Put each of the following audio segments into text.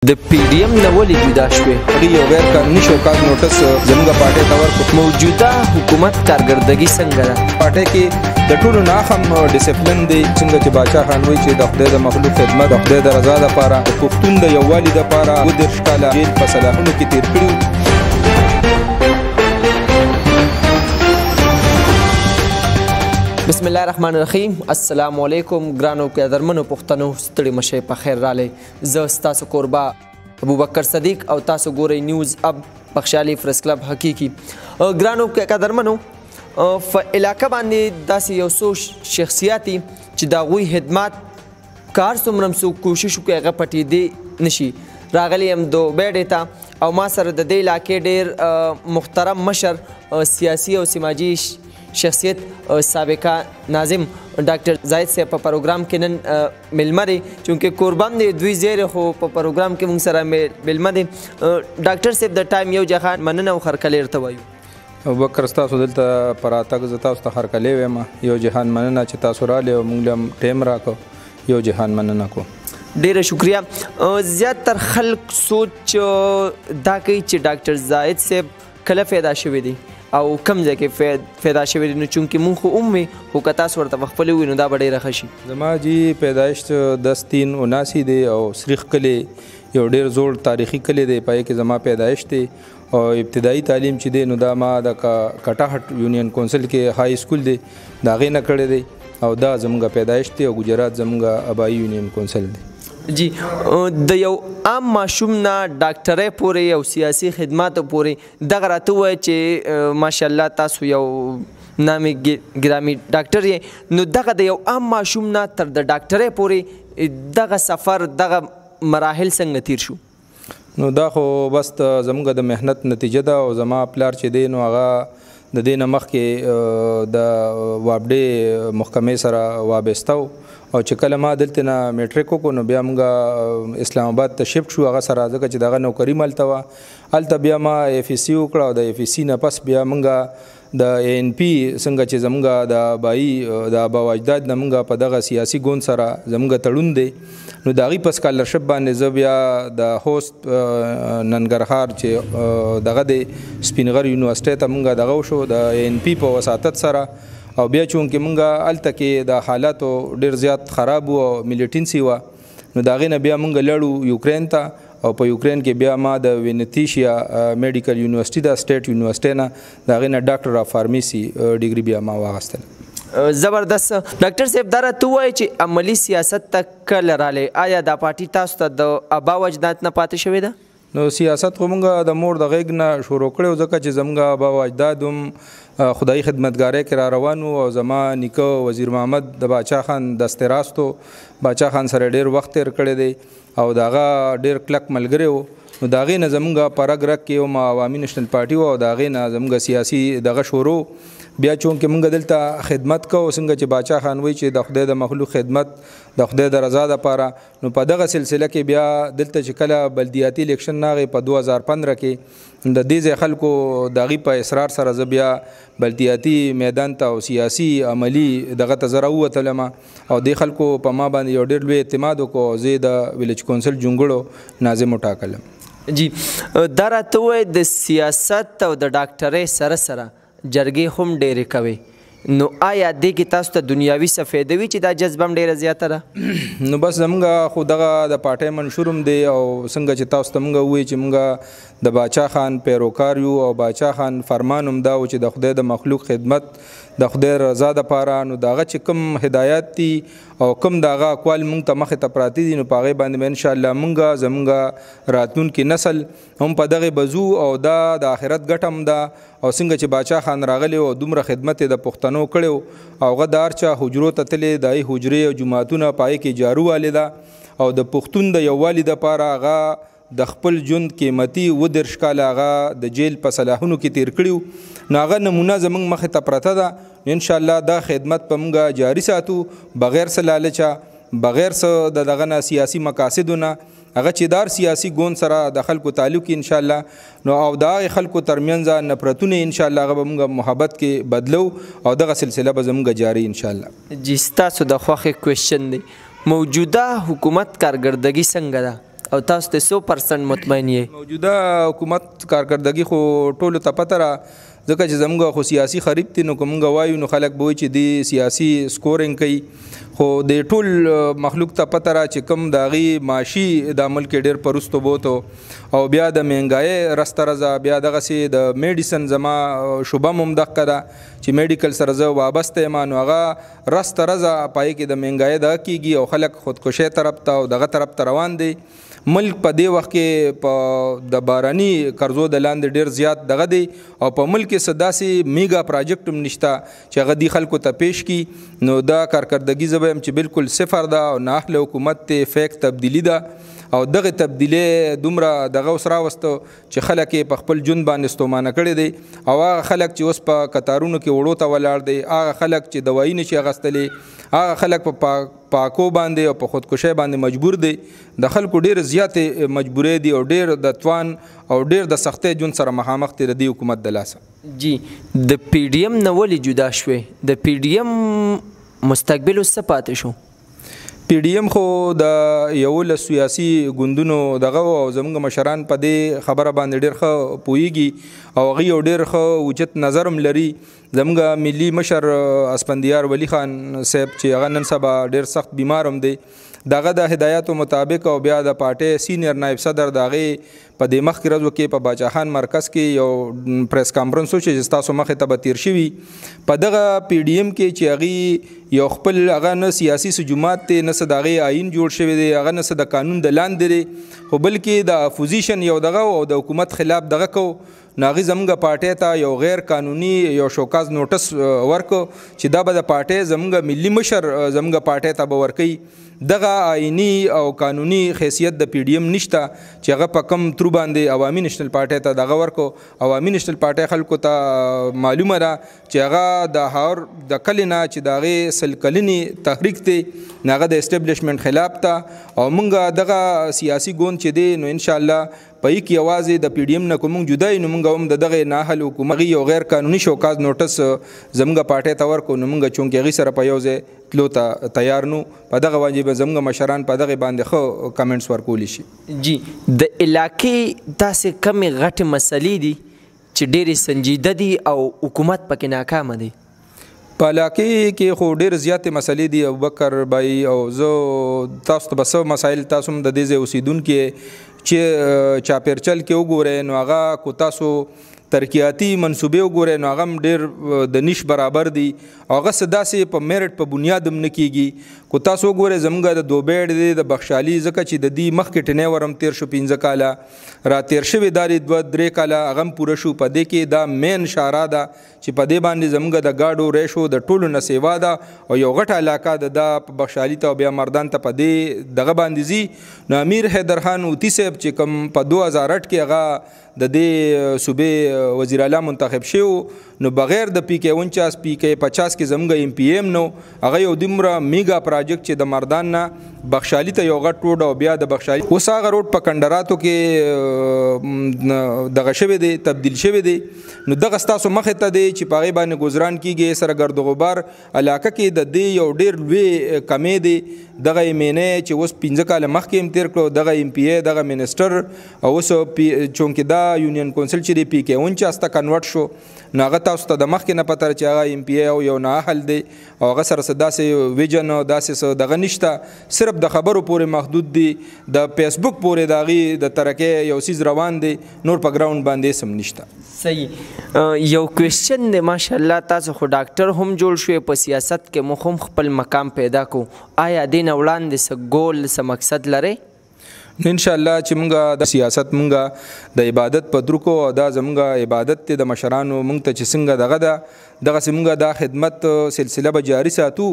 د پی ډی ایم نه ولې جدا شوې؟ هغې یو غیر قانوني شوکات نوټس زموږ پارټۍ ته ورکړو. موجوده حکومت کارګردګي څنګه ده؟ پارټۍ کې د ټولو نه اهم ډسپلن دی څنګه چې باچا خان وایي چې د خدای د مخلوق خدمت د خدای د رضا دپاره د پښتون د یووالي دپاره 30 کاله جیل په سلاخونو کې تېر کړي. بسم الله الرحمن الرحیم. السلام علیکم ګرانو قدرمنو پښتنو، ستړي مشئ په خیر رالی. زه ستاسو کوربه ابوبکر صدیق او تاسو ګورئ نیوز اب بخشالي پریس کلب حقیقي. ګرانو قدرمنو، په علاقه باندې داسې یو څو شخصیات دي چې د هغوی خدمات کار څومره څوک کوشش وکړي هغه پټېدی نشي. راغلی یم دوبۍ ته او ما سره د دې علاقې ډېر محترم مشر سیاسي او سماجي شخصیت سابقه ناظم ډاکټر زاهد صاحب په پروګرام کې نن میلمه دی، چونکې قربان دی دوی زیری خو په پروګرام کې موږ سره میلمه دی. ډاکټر صاحب د ټایم یو جهان مننه او هرکلی ورته وایو. ابوبکر ستاسو دلته په راتګ زه تاسو ته هرکلی وایم، یو جهان مننه چې تاسو راغلئ او موږ له هم ټایم راکړو، یو جهان مننه کو. ډیره شکریه. زیاتر خلک سوچ دا کوي چې ډاکټر زاهد صاحب کله پیدا شوی دی او کم ځای کې پیدا شوی دی، نو چونکې مونږ خو ومې خو که تاسو ورته پخپله ووایو نو دا به ډېره ښه شي. زما جی پیدایش 10/3/79 دی او سریخ کلی یو ډېر زوړ تاریخي کلی دی، پای کې زما پیدایش دی او ابتدایي تعلیم چې دی نو دا ما د کټاهټ یونین کونسل کې های سکول دی د هغې نه کړی دی او دا زموږ پیدایش دی او ګجرات زموږ ابایي یونین کونسل دی. جی د یو عام ماشوم نه ډاکټرۍ پورې او سیاسي خدماتو پورې دغه راته ووایه چې ماشاءالله تاسو یو نامي ګرامي ډاکټر یې، نو دغه د یو عام ماشوم نه تر د ډاکټرۍ پورې دغه سفر دغه مراحل څنګه تیر شو؟ نو دا خو بس زموږ د محنت نتیجه ده او زما پلار چې دی نو هغه د دې نه مخکې د وابډې محکمې سره وابسته و او چې کله ما دلته نه میټریک وکړو نو بیا موږ اسلام آباد ته شفټ شو هغه سره، ځکه چې دغه نوکري مې هلته وه. هلته بیا ما ایف ای سی وکړه او د ایف ای سی نه پس بیا موږ د اے ان پي څنګه چې زموږ د ابایي د ابا و اجداد نه موږ په دغه سیاسي ګوند سره زموږ تړون دی نو د هغې په سکالرشپ باندې زه بیا د هوست ننګرهار چې دغه دی سپینغر یونیورسټۍ ته موږ دغه وشو د اے ان پي په وساطت سره او بیا چونکې موږ هلته کې د حالاتو ډېر زیات خراب و او میلیټنسي وه نو د هغې نه بیا موږ لاړو یوکرین ته او په یوکرین کې بیا ما د وینتیشیا میډیکل یونیورسټي د سټیټ یونیورسټۍ نه د هغې نه ډاکټر اف فارمیسي ډیګري بیا ما واخیستل. زبردست. ډاکټر صاحب دا راته ووایئ چې عملي سیاست ته کله رالی؟ آیا دا پارټي تاسو ته د ابا و اجداد نه پاتې شوې ده؟ نو سیاست خو موږ د مور د غېږ نه شروع کړی ځکه چې زموږ ابا و اجداد هم خدایي خدمتګارۍ کې را روان وو او زما نیکه وزیر محمد د باچا خان دستې راستو باچا خان سره ډېر وخت تېر کړی دی او د هغه ډېر کلک ملګری و نو د هغې نه زموږ په رګ رګ کې یو عوامي نشنل پارټي وه او د هغې نه زموږ سیاسي دغه شروع بیا چونکې موږ دلته خدمت کوو څنګه چې باچا خان وایي چې د خدای د مخلوق خدمت د خدای د رضا دپاره نو په دغه سلسله کې بیا دلته چې کله بلدیاتي الیکشن راغی په 2015 کې د دې ځای خلکو د هغې په اصرار سره زه بیا بلدیاتي میدان ته او سیاسي عملي دغه ته زه راووتلم او دې خلکو په ما باندې یو ډېر لوی اعتماد وکړو او زه د ویلیج کونسل جونګړو ناظم وټاکلم. جی دا راته ووایئ د سیاست او د ډاکټرۍ سره سره جرګې هم ډېرې کوي، نو آیا دې کې تاسو ته دنیاوي څه فایده وي چې دا جذبه هم ډېره زیاته ده؟ نو بس زموږ خو دغه د پارټۍ منشور هم دی او څنګه چې تاسو ته موږ ووایي چې موږ د باچا خان پیروکار یو او باچا خان فرمان هم دا و چې د خدای د مخلوق خدمت د خدای رضا دپاره نو د هغه چې کوم هدایات دي او کوم د هغه اقوال موږ ته مخې ته پراته دي نو په هغې باندې به انشاءالله موږ زموږ راتلونکي نسل هم په دغې بزو او دا د آخرت ګټه هم ده او څنګه چې باچا خان راغلی او دومره خدمت یې د پښتنو کړی او هغه د هر چا حجرو ته تللی د هغې حجرې او جوماتونه په هغې کې جارو والې ده او د پښتون د یووالي دپاره هغه د خپل ژوند قیمتي 30 کاله هغه د جیل په سلاخونو کې تیر کړي نو هغه نمونه زموږ مخې ته پرته ده. انشاءالله دا خدمت په موږ جاري ساتو بغیر څه لالچه بغیر څه د دغه نه سیاسي مقاصدو نه هغه چې دار سیاسي ګوند سره د خلکو تعلق انشاءالله نو او د هغې خلکو ترمنځ نفرتونه انشاءالله هغه به موږ محبت کې بدلو او دغه سلسله به زموږ جاري انشاءالله. جی ستاسو د خوښې کوېشن دی موجوده حکومت کارګردګي څنګه ده او تاسو ته 100% مطمئن یې؟ موجوده حکومت کارکردګي خو ټولو ته پته را ځکه چې زموږ خو سیاسي خریب دی نو که موږ وایو نو خلک به وایي چې دی سیاسي سکورینګ کوي خو د ټول مخلوق ته پته را چې کوم د هغې معاشي دا ملک ډېر په وروستو بوتو او بیا د مهنګایۍ رسته رضه بیا دغسې د میډیسن زما شعبه هم همدغه ده چې میډیکل سره زه وابسته یم نو هغه رسته رضه په هغې کې د مهنګایۍ دغه کېږي او خلک خودکشۍ طرف ته او دغه طرف ته روان دی ملک په دې وخت کې په د باراني قرضو د لاندې ډېر زیات دغه دی او په ملک کې څه داسې میګا پراجیکټ هم نشته چې هغه دې خلکو ته پیش کړي نو دا کارکردګي زه به یم چې بالکل صفر ده او نااهله حکومت ته فیک تبدیلي ده او دغه تبدیلی دومره دغه اوس راوسته چې خلک یې په خپل ژوند باندې ستومانه کړی دی او هغه خلک چې اوس په کتارونو کې وړو ته ولاړ دی هغه خلک چې دوایي نشي اخیستلی هغه خلک په پاکو باندې او په خودکشۍ باندې مجبور دی د خلکو ډېر زیاتې مجبورۍ دي او ډېر د توان او ډېر د سختۍ ژوند سره مخامخ دی د دې حکومت د لاسه. جی د پی ډي ایم نه ولې جدا شوې؟ د پی ډي ایم مستقبل اوس څه پاتې شو؟ پی ډي ایم خو د 11 سیاسي ګوندونو دغه او زموږ مشران په دې خبره باندې ډېر ښه پوهیږي او هغوی یو ډېر ښه اوچت نظر هم لري. زموږ ملي مشر اسفندیار ولی خان صاحب چې هغه نن سبا ډېر سخت بیمار هم دی دغه د هدایاتو مطابق او بیا د پارټۍ سینیر نایب صدر د هغې په دې مخکې ورځو کې په باچا خان مرکز کې یو پریس کانفرنس وشو چې ستاسو مخې ته به تیر شوي په دغه پی ډي ایم کې چې هغې یو خپل هغه نه سیاسي سجومات دی نه څه د هغې آیین جوړ شوی دی هغه نه څه د قانون د لاندې دی خو بلکې د اپوزیشن یو دغه او د حکومت خلاف دغه کو نو هغې زموږ پارټۍ ته یو غیر قانوني یو شوکاز نوټس ورکو چې دا به د پارټۍ زموږ ملي مشر زموږ پارټۍ ته به ورکوي دغه آئینی او قانوني حیثیت د پی ډي ایم نشته چې هغه په کم ترو باندې عوامي نېشنل پارټۍ ته دغه ورکو عوامي نېشنل پارټۍ خلکو ته معلومه ده چې هغه د هغور د کلې نه چې د هغې 100 کلنې تحریک دی نو هغه د اسټبلیشمنټ خلاف ته او موږ دغه سیاسي ګوند چې دی نو انشاءالله په یې کې یوازې د پی ډي ایم نه که موږ جدا یو نو موږ هم د دغې نااهل حکومت یو غیر قانوني شوکاز نوټس زموږ پارټۍ ته ورکو نو موږ چونکې هغې سره په یو ځای تلو ته تیار نو په دغه وجې به زموږ مشران په دغې باندې ښه کمنټس ورکولی شي. جی د علاقې داسې کمې غټې مسلې دي چې ډېرې سنجیده دي او حکومت پکې ناکامه دی؟ په علاقې کې خو ډېر زیاتې مسلې دي ابوبکر بھائی او زه تاسو ته به څه مسایل تاسو هم د دې ځای اوسېدونکي چې چاپیرچل کې وګورئ نو هغه کو تاسو ترقیاتي منصوبې وګورئ نو هغه هم ډېر د نیش برابر دي او هغه څه داسې په میرټ په بنیاد هم نه کېږي کو تاسو وګورئ زموږ د دوبیړ دی د بخشالي ځکه چې د دې مخکې ټینۍ ور هم تېر شو 15 کاله را تېر شوي دا 2-3 کاله هغه هم پوره شو په دې کې دا مین شاره ده چې په دې باندې زموږ د ګاډو ریشو د ټولو نه سیوا ده او یو غټه علاقه ده دا په بخشالي ته او بیا مردان ته په دې دغه باندې ځي نو امیر حیدر خان اوتي صاحب چې کوم په 2008 کې هغه د دې صوبې وزیر اعلی منتخب شو نو بغیر د پی کې 49 پی کې 50 کې زموږ ایم پی ایم نو هغه یو دومره میګا پراجیکټ چې د مردان نه بخشالي ته یو غټ روډ او بیا د بخشالي اوس هغه روډ په کندراتو کې دغه شوی دی تبدیل شوی دی نو دغه ستاسو مخې ته دی چې په هغې باندې ګزران کېږي سره ګرد و غبار علاقه کې د دې یو ډېر لوی کمې دی دغه ایم چې اوس 15 کاله مخکې هم تېر کړو دغه ایم پی ای دغه منسټر او اوس چونکې دا یونین کونسل چې دی پی کې 49 ته کنورټ شو نو هغه تاسو ته د مخکې نه پته چې هغه ایم پی ای او یو نااهل دی او هغه سره څه داسې ویژن او داسې څه دغه نشته صرف د خبرو پورې محدود دی د فیسبوک پورې د هغې د ترقۍ یو څیز روان دی نور په ګراوند باندې هېڅ هم نشته. صحیح یو کوېسچن دی ماشاءالله تاسو خو ډاکټر هم جوړ شوې په سیاست کې مو هم خپل مقام پیدا کو آیا دې نه وړاندې څه ګول څه مقصد لرئ؟ انشاءالله چې مونږ د سیاست مونږ د عبادت په درکو او دا زمونږ عبادت دی د مشرانو مونږ ته چې څنګه دغه ده دغسې مونږ دا خدمت سلسله به جاري ساتو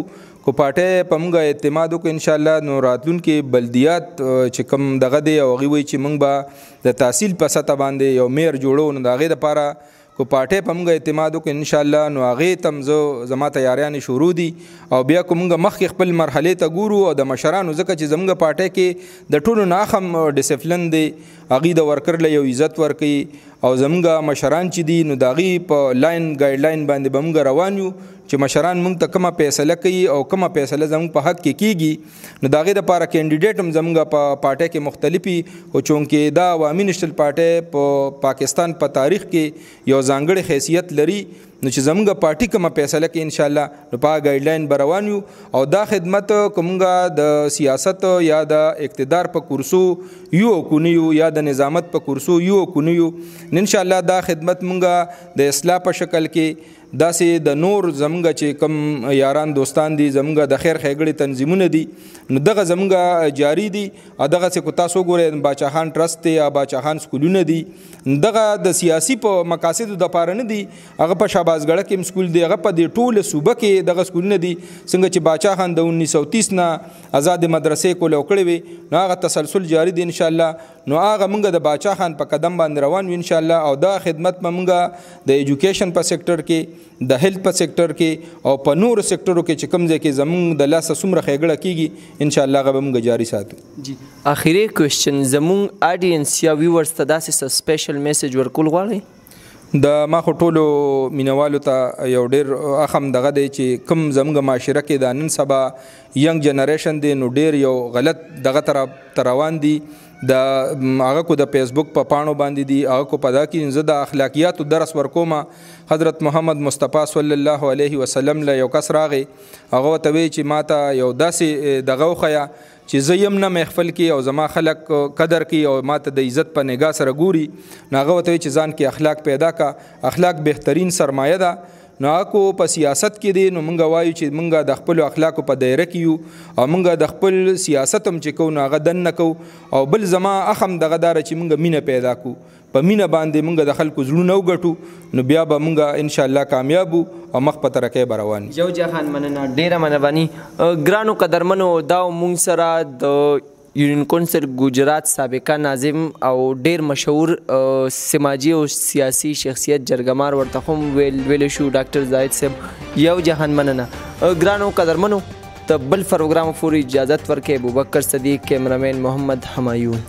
کو پارټۍ په مونږ اعتماد وکړو انشاءالله نو راتلونکي بلدیات چې کوم دغه دی او هغوی وایي چې مونږ به د تحصیل په سطح باندې یو میر جوړو نو د هغې دپاره کو پارټۍ په مونږ اعتماد وکړو انشاءالله نو هغې ته هم زما تیاریانې شروع دي او بیا که مونږ مخکې خپل مرحلې ته ګورو او د مشرانو ځکه چې زموږ پارټۍ کې د ټولو نه اخم ډسپلن دی هغوی د ورکر له یو عزت ورکوي او زموږ مشران چې دي نو د هغوی په لاین ګایډلاین باندې به مونږ روان یو چې مشران موږ ته کومه فیصله کوي او کومه فیصله زموږ په حق کې کیږي نو د هغې دپاره کینډیډیټ هم زموږ په پارټۍ کې مختلفي خو چونکې دا عوامي نیشنل پارټۍ په پاکستان په تاریخ کې یو ځانګړی حیثیت لري نو چې زموږ پارټي کومه فیصله کوي انشاءالله نو په هغه ګایډلاین به روان یو او دا خدمت که موږ د سیاست یا د اقتدار په کورسو یو او که نه یو یا د نظامت په کورسو یو او که نه یو انشاءالله دا خدمت موږ د اصلاح په شکل کې داسې د نور زموږ چې کوم یاران دوستان دي زموږ د خیر ښېګړې تنظیمونه دي نو دغه زموږ جاري دي او دغسې که تاسو وګورئ باچاخان ټرست دی یا باچاخان سکولونه دي دغه د سیاسي په مقاصدو دپاره نه دي هغه په شهبازګړه کې هم سکول دی هغه په دې ټوله صوبه کې دغه سکولونه دي څنګه چې باچاخان د 1930 نه آزادې مدرسې کولو کړې وي نو هغه تسلسل جاري دی انشاءالله نو هغه موږ د باچاخان په قدم باندې روان یو انشاءالله او دا خدمت به موږ د ایجوکیشن په سیکټر کې د هیلث په سیکټر کې او په نورو سیکټرو کې چې کوم ځای کې زموږ د لاسه څومره ښېګړه کیږي انشاءالله هغه به موږ جاري ساتو جی آخري کوېسچن زموږ آډینس یا ویورز ته داسې څه سپیشل میسج ورکول غواړئ د ما خو ټولو مینوالو ته یو ډېر اخم دغه دی چې کوم زموږ معاشره کې د نن سبا ینګ جنریشن دی نو ډېر یو غلط دغه طرف روان دي د هغه کو د فیسبوک په پاڼو باندې دي هغه کو په دا کې زه د اخلاقیاتو درس ورکوم حضرت محمد مصطفی صلی الله علیه وسلم له یو کس راغی هغه ورته وی چې ماته یو داسې دغه وښیه چې زه یم نه محفل کې او زما خلک قدر کوي او ماته د عزت په نگاه سره ګوري نو هغه ورته وی چې ځان کې اخلاق پیدا کا اخلاق بهترین سرمایه ده نو هغه په سیاست کې دی نو مونږ وایو چې مونږ د خپلو اخلاقو په دایره کې یو او مونږ د خپل سیاست هم چې کوو نو هغه دن نه کوو او بل زما اخم دغه داره چې مونږ مینه پیدا کوو په مینه باندې مونږ د خلکو زړونه وګټو نو بیا به مونږ انشاءالله کامیاب او مخ په ترقۍ به روان یو جهان مننه ډېره مهرباني ګرانو قدرمنو دا مونږ سره د یونین کونسل ګجرات سابقه ناظم او ډیر مشهور سماجی او سیاسی شخصیت جرګمار ورته هم ویل شو ډاکټر زاهد صاحب یو جهان مننه ګرانو قدرمنو ته بل پروګرام پورې اجازت ورکړئ ابوبکر صدیق کیمرامین محمد همایون